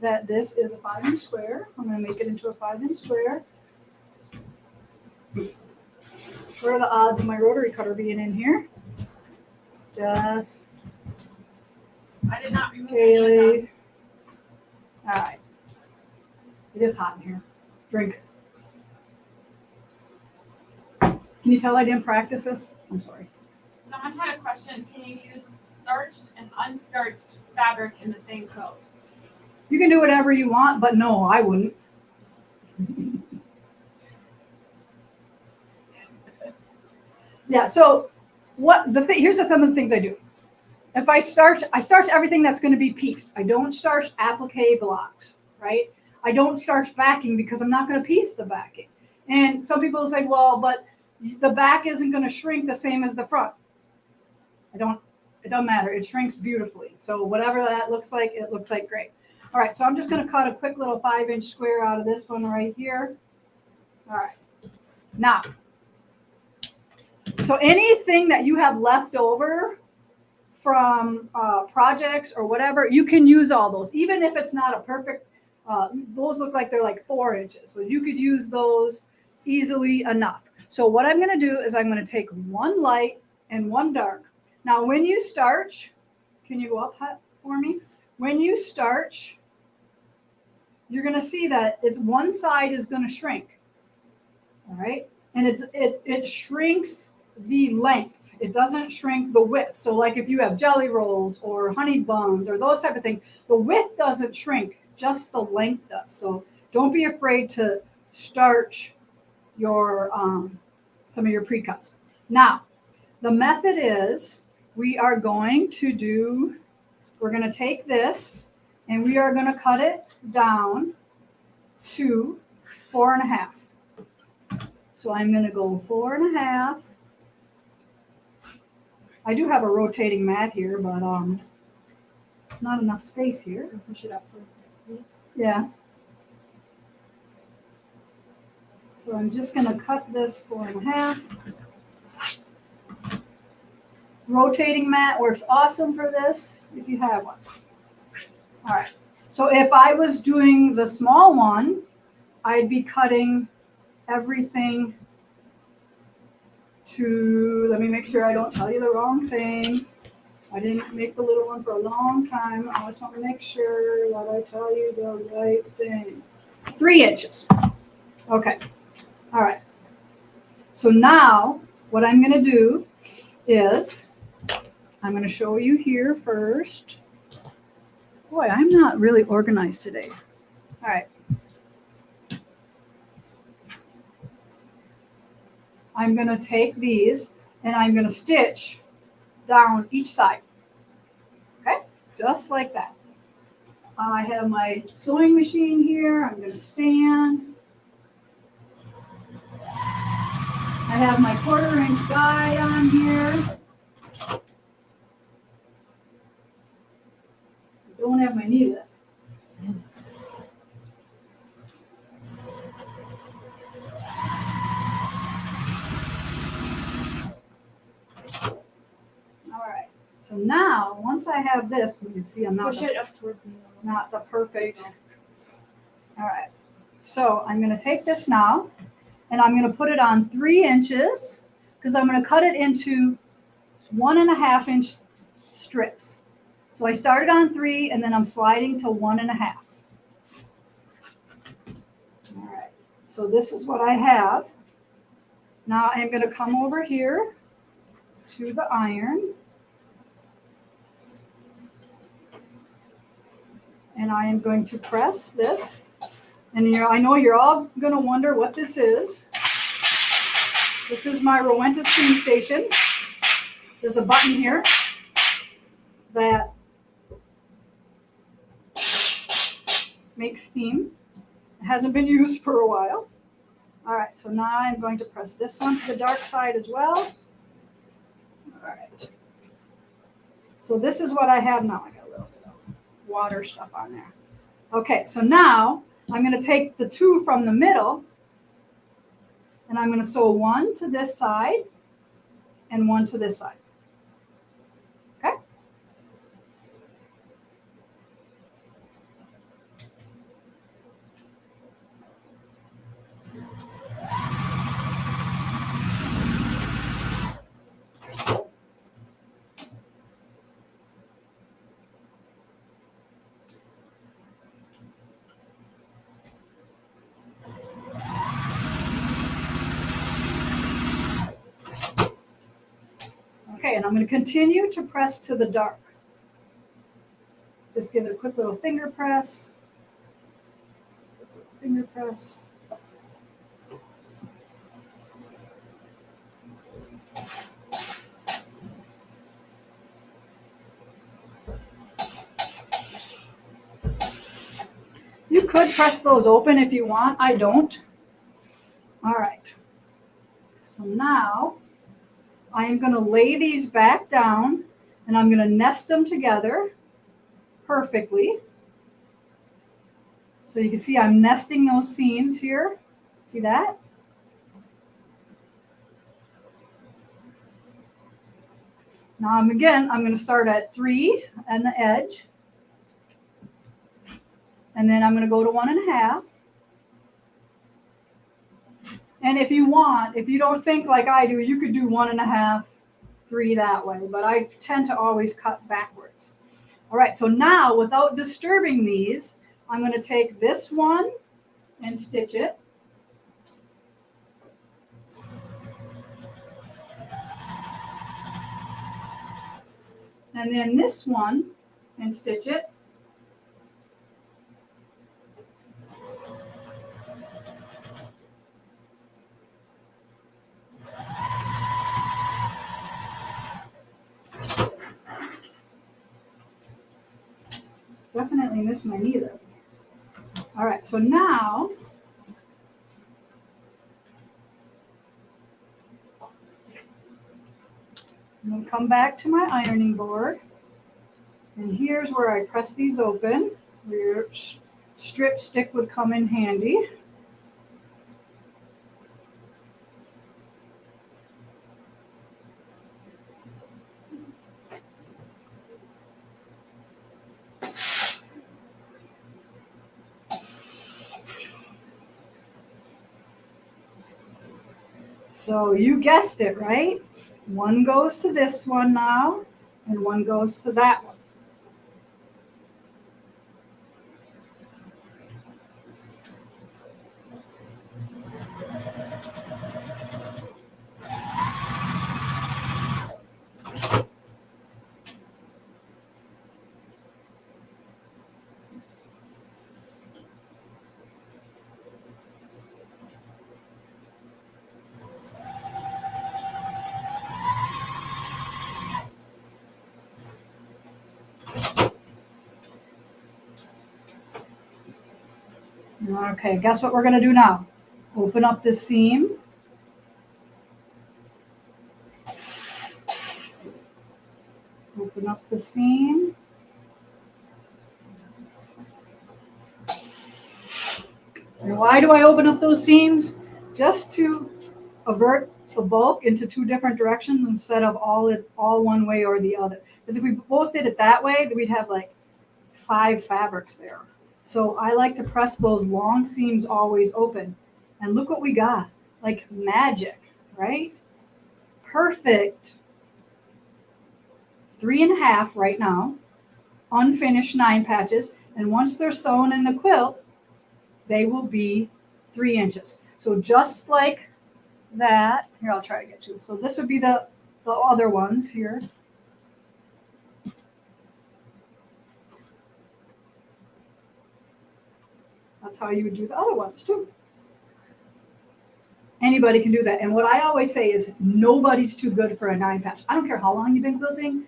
A: that this is a 5 inch square. I'm going to make it into a 5 inch square. What are the odds of my rotary cutter being in here? Just
E: I did not remove any of them.
A: Kaylee. All right. It is hot in here. Drink. Can you tell I didn't practice this? I'm sorry.
E: Someone had a question. Can you use starched and unstarched fabric in the same coat?
A: You can do whatever you want, but no, I wouldn't. Yeah, so here's some of the things I do. If I starch everything that's going to be pieced. I don't starch applique blocks, right? I don't starch backing because I'm not going to piece the backing. And some people say, well, but the back isn't going to shrink the same as the front. It doesn't matter. It shrinks beautifully. So whatever that looks like, it looks like great. All right, so I'm just going to cut a quick little 5 inch square out of this one right here. All right. Now, so anything that you have left over from projects or whatever, you can use all those, even if it's not a perfect, those look like they're like 4 inches, but you could use those easily enough. So what I'm going to do is I'm going to take one light and one dark. Now, when you starch, can you go up for me? When you starch, you're going to see that it's one side is going to shrink. All right. And it shrinks the length. It doesn't shrink the width. So like if you have jelly rolls or honey buns or those type of things, the width doesn't shrink, just the length does. So don't be afraid to starch your some of your pre-cuts. Now, the method is we're going to take this and we are going to cut it down to 4 1/2. So I'm going to go 4 1/2. I do have a rotating mat here, but it's not enough space here.
F: Push it up towards you.
A: Yeah. So I'm just going to cut this 4 1/2. Rotating mat works awesome for this if you have one. All right. So if I was doing the small one, I'd be cutting everything to, let me make sure I don't tell you the wrong thing. I didn't make the little one for a long time. I just want to make sure that I tell you the right thing. 3 inches. Okay. All right. So now what I'm going to do is I'm going to show you here first. Boy, I'm not really organized today. All right. I'm going to take these and I'm going to stitch down each side. Okay, just like that. I have my sewing machine here. I'm going to stand. have my 1/4 inch guide on here. I don't have my knee lift. All right. So now, once I have this, you can see I'm not
F: Push it up towards me.
A: not the perfect. All right. So I'm going to take this now and I'm going to put it on 3 inches because I'm going to cut it into 1.5 inch strips. So I started on 3 and then I'm sliding to 1.5. All right. So this is what I have. Now I'm going to come over here to the iron. And I am going to press this. And I know you're all going to wonder what this is. This is my Rowenta steam station. There's a button here that makes steam. It hasn't been used for a while. All right, so now I'm going to press this one to the dark side as well. All right. So this is what I have now. I got a little bit of water stuff on there. Okay, so now I'm going to take the 2 from the middle and I'm going to sew 1 to this side and 1 to this side. Okay? Okay, and I'm going to continue to press to the dark. Just give it a quick little finger press. Finger press. You could press those open if you want. I don't. All right. So now I am going to lay these back down and I'm going to nest them together perfectly. So you can see I'm nesting those seams here. See that? Now I'm going to start at 3 and the edge. And then I'm going to go to 1.5. And if you want, if you don't think like I do, you could do 1.5, 3 that way. But I tend to always cut backwards. All right, so now without disturbing these, I'm going to take this one and stitch it. And then this one and stitch it. Definitely missed my knee lift. All right, so now I'm going to come back to my ironing board. And here's where I press these open, where your strip stick would come in handy. So you guessed it, right? One goes to this one now, and one goes to that one. Okay, guess what we're going to do now? Open up this seam. Open up the seam. And why do I open up those seams? Just to avert the bulk into two different directions instead of all one way or the other. Because if we both did it that way, then we'd have like 5 fabrics there. So I like to press those long seams always open. And look what we got, like magic, right? Perfect. 3.5 right now, unfinished 9 patches. And once they're sewn in the quilt, they will be 3 inches. So just like that, here, I'll try to get you. So this would be the other ones here. That's how you would do the other ones too. Anybody can do that. And what I always say is nobody's too good for a 9 patch. I don't care how long you've been quilting.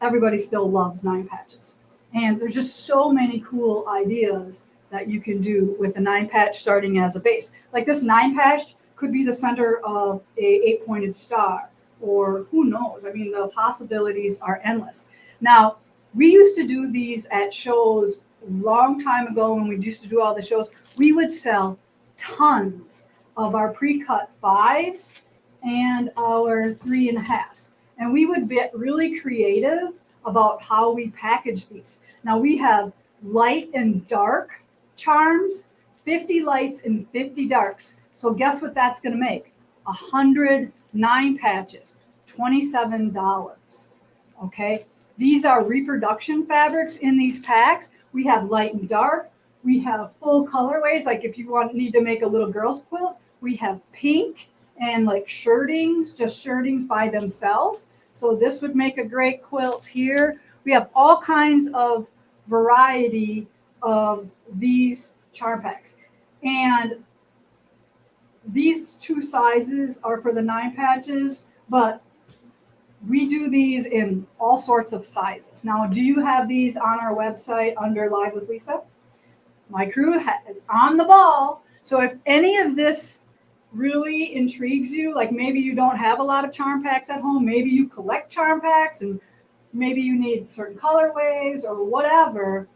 A: Everybody still loves 9 patches. And there's just so many cool ideas that you can do with a 9 patch starting as a base. Like this 9 patch could be the center of a 8-pointed star, or who knows? I mean, the possibilities are endless. Now, we used to do these at shows a long time ago when we used to do all the shows. We would sell tons of our pre-cut 5s and our 3.5s. And we would get really creative about how we package these. Now we have light and dark charms, 50 lights and 50 darks. So guess what that's going to make? 109 patches, $27. Okay. These are reproduction fabrics in these packs. We have light and dark. We have full colorways. Like if you need to make a little girl's quilt, we have pink and like shirtings, just shirtings by themselves. So this would make a great quilt here. We have all kinds of variety of these charm packs. And these 2 sizes are for the 9 patches, but we do these in all sorts of sizes. Now, do you have these on our website under Live with Lisa? My crew is on the ball. So if any of this really intrigues you, like maybe you don't have a lot of charm packs at home, maybe you collect charm packs and maybe you need certain colorways or whatever,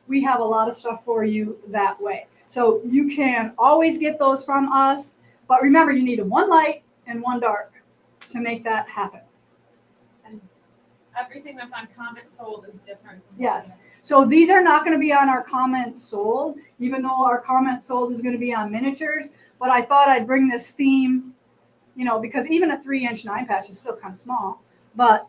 A: we have a lot of stuff for you that way. So you can always get those from us. But remember, you need 1 light and 1 dark to make that happen.
F: And everything that's on comment sold is different.
A: Yes. So these are not going to be on our comment sold, even though our comment sold is going to be on miniatures. But I thought I'd bring this theme, because even a 3-inch 9 patch is still kind of small. But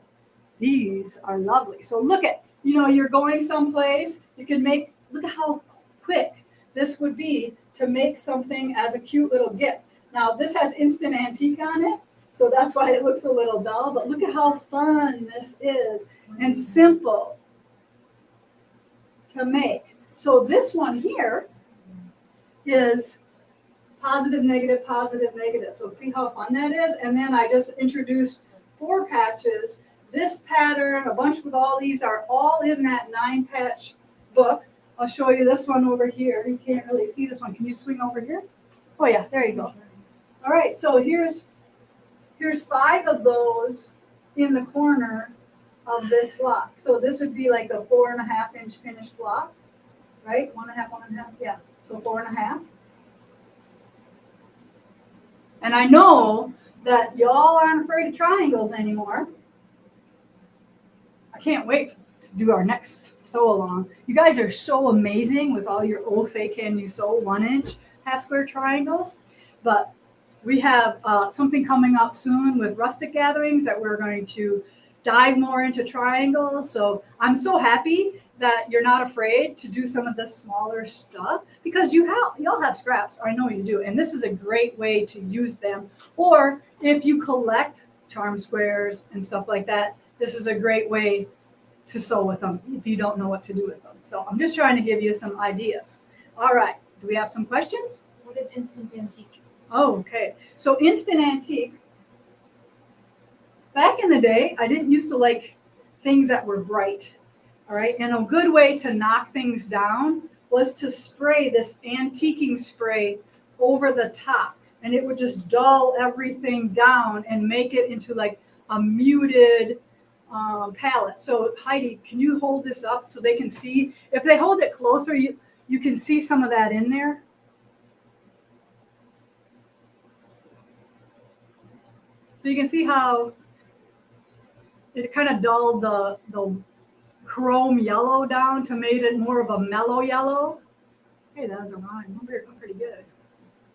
A: these are lovely. So look at, you're going someplace. You can look at how quick this would be to make something as a cute little gift. Now, this has instant antique on it, so that's why it looks a little dull, but look at how fun this is and simple to make. So this one here is positive, negative, positive, negative. So see how fun that is? And then I just introduced 4 patches. This pattern, a bunch with all these are all in that 9-patch book. I'll show you this one over here. You can't really see this one. Can you swing over here? Oh yeah, there you go. All right, so here's 5 of those in the corner of this block. So this would be like a 4.5-inch finished block, right? 1.5, 1.5, yeah. So 4.5. And I know that y'all aren't afraid of triangles anymore. I can't wait to do our next sew along. You guys are so amazing with all your oh say can you sew 1-inch half square triangles. But we have something coming up soon with rustic gatherings that we're going to dive more into triangles. So I'm so happy that you're not afraid to do some of the smaller stuff because y'all have scraps. I know you do. And this is a great way to use them. Or if you collect charm squares and stuff like that, this is a great way to sew with them if you don't know what to do with them. So I'm just trying to give you some ideas. All right. Do we have some questions?
F: What is instant antique?
A: Oh, okay. So instant antique. Back in the day, I didn't used to like things that were bright. All right. And a good way to knock things down was to spray this antiquing spray over the top. And it would just dull everything down and make it into like a muted palette. So Heidi, can you hold this up so they can see? If they hold it closer, you can see some of that in there. So you can see how it kind of dulled the chrome yellow down to made it more of a mellow yellow. Hey, that was a rhyme. I'm pretty good.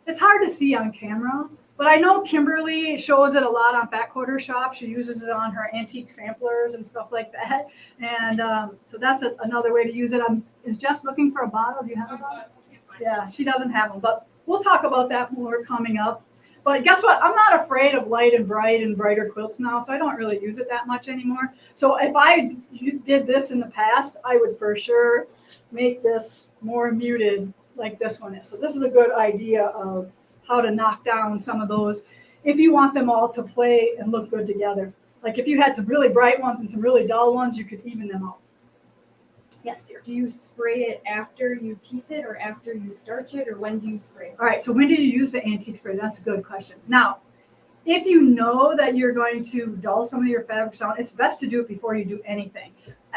A: It's hard to see on camera, but I know Kimberly shows it a lot on Fat Quarter Shop. She uses it on her antique samplers and stuff like that. And so that's another way to use it. Is Jess looking for a bottle? Do you have a bottle? Yeah, she doesn't have them, but we'll talk about that more coming up. But guess what? I'm not afraid of light and bright and brighter quilts now, so I don't really use it that much anymore. So if I did this in the past, I would for sure make this more muted like this one is. So this is a good idea of how to knock down some of those if you want them all to play and look good together. Like if you had some really bright ones and some really dull ones, you could even them out. Yes, dear.
G: Do you spray it after you piece it or after you starch it, or when do you spray it?
A: All right, so when do you use the antique spray? That's a good question. Now, if you know that you're going to dull some of your fabrics down, it's best to do it before you do anything.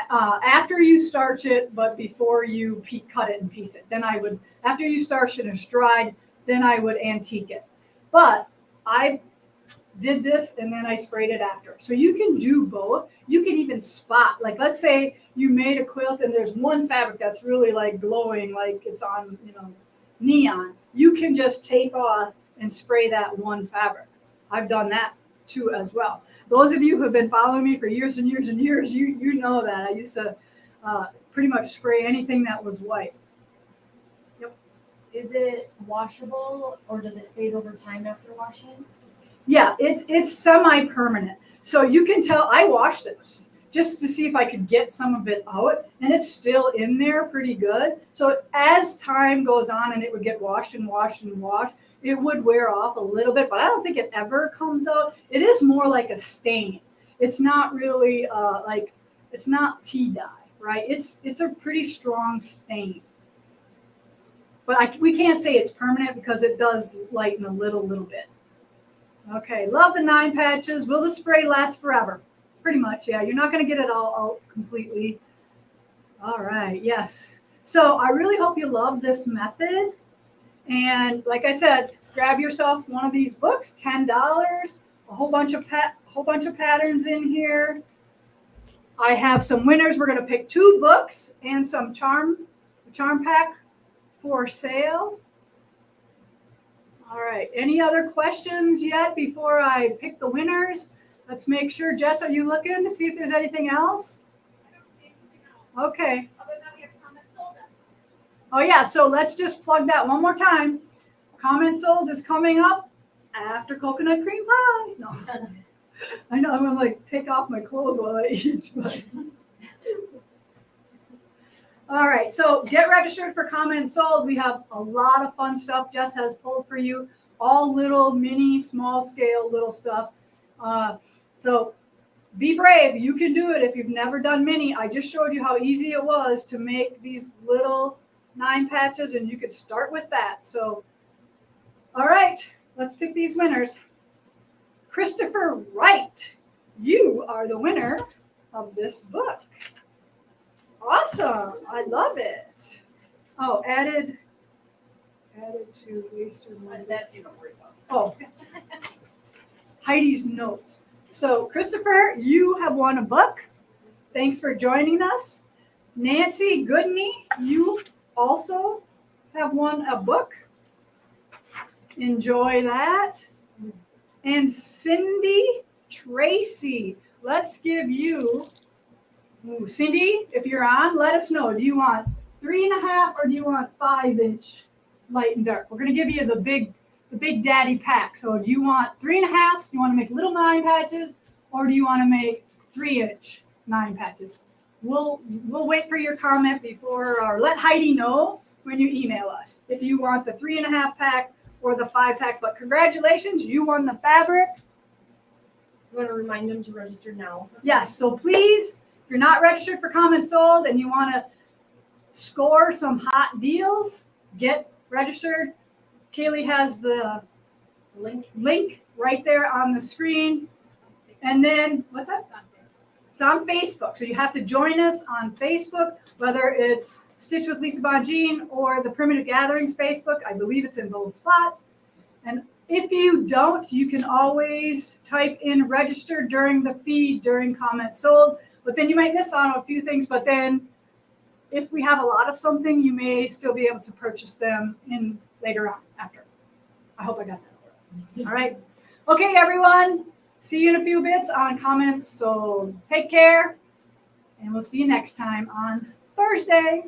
A: After you starch it, but before you cut it and piece it. Then I would, after you starch it and it's dried, then I would antique it. But I did this and then I sprayed it after. So you can do both. You can even spot, like let's say you made a quilt and there's one fabric that's really like glowing, like it's on, neon. You can just take off and spray that one fabric. I've done that too as well. Those of you who have been following me for years and years and years, you know that I used to pretty much spray anything that was white. Yep.
G: Is it washable or does it fade over time after washing?
A: Yeah, it's semi-permanent. So you can tell I washed this just to see if I could get some of it out, and it's still in there pretty good. So as time goes on and it would get washed and washed and washed, it would wear off a little bit, but I don't think it ever comes out. It is more like a stain. It's not really it's not tea dye, right? It's a pretty strong stain. But we can't say it's permanent because it does lighten a little bit. Okay, love the 9 patches. Will the spray last forever? Pretty much, yeah. You're not going to get it all out completely. All right, yes. So I really hope you love this method. And like I said, grab yourself one of these books, $10. A whole bunch of patterns in here. I have some winners. We're going to pick 2 books and some charm pack for sale. All right. Any other questions yet before I pick the winners? Let's make sure. Jess, are you looking to see if there's anything else?
F: I don't see anything else.
A: Okay.
F: Other than we have comments sold them.
A: Oh, yeah. So let's just plug that one more time. Comment sold is coming up after coconut cream pie. No. I know. I'm going to take off my clothes while I eat. But. All right, so get registered for Comment Sold. We have a lot of fun stuff Jess has pulled for you, all little mini, small scale, little stuff. So be brave. You can do it if you've never done mini. I just showed you how easy it was to make these little 9 patches, and you could start with that. So, all right, let's pick these winners. Christopher Wright, you are the winner of this book. Awesome. I love it. Oh, added to waster.
E: That you don't worry about.
A: Oh, Heidi's notes. So, Christopher, you have won a book. Thanks for joining us. Nancy Goodney, you also have won a book. Enjoy that. And Cindy Tracy, let's give you. Ooh, Cindy, if you're on, let us know. Do you want 3.5 or do you want 5-inch light and dark? We're going to give you the big daddy pack. So do you want 3.5? Do you want to make little 9 patches, or do you want to make 3-inch 9 patches? We'll wait for your comment before, or let Heidi know when you email us if you want the 3.5 pack or the 5 pack. But congratulations, you won the fabric.
G: You want to remind them to register now?
A: Yes. So please. If you're not registered for Comment Sold and you want to score some hot deals, get registered. Kaylee has the link right there on the screen. And then, what's that? It's on Facebook. So you have to join us on Facebook, whether it's Stitch with Lisa Bongean or the Primitive Gatherings Facebook. I believe it's in both spots. And if you don't, you can always type in register during the feed during comments sold. But then you might miss out on a few things. But then if we have a lot of something, you may still be able to purchase them in later on after. I hope I got that. All right. Okay, everyone. See you in a few bits on comments. So take care. And we'll see you next time on Thursday.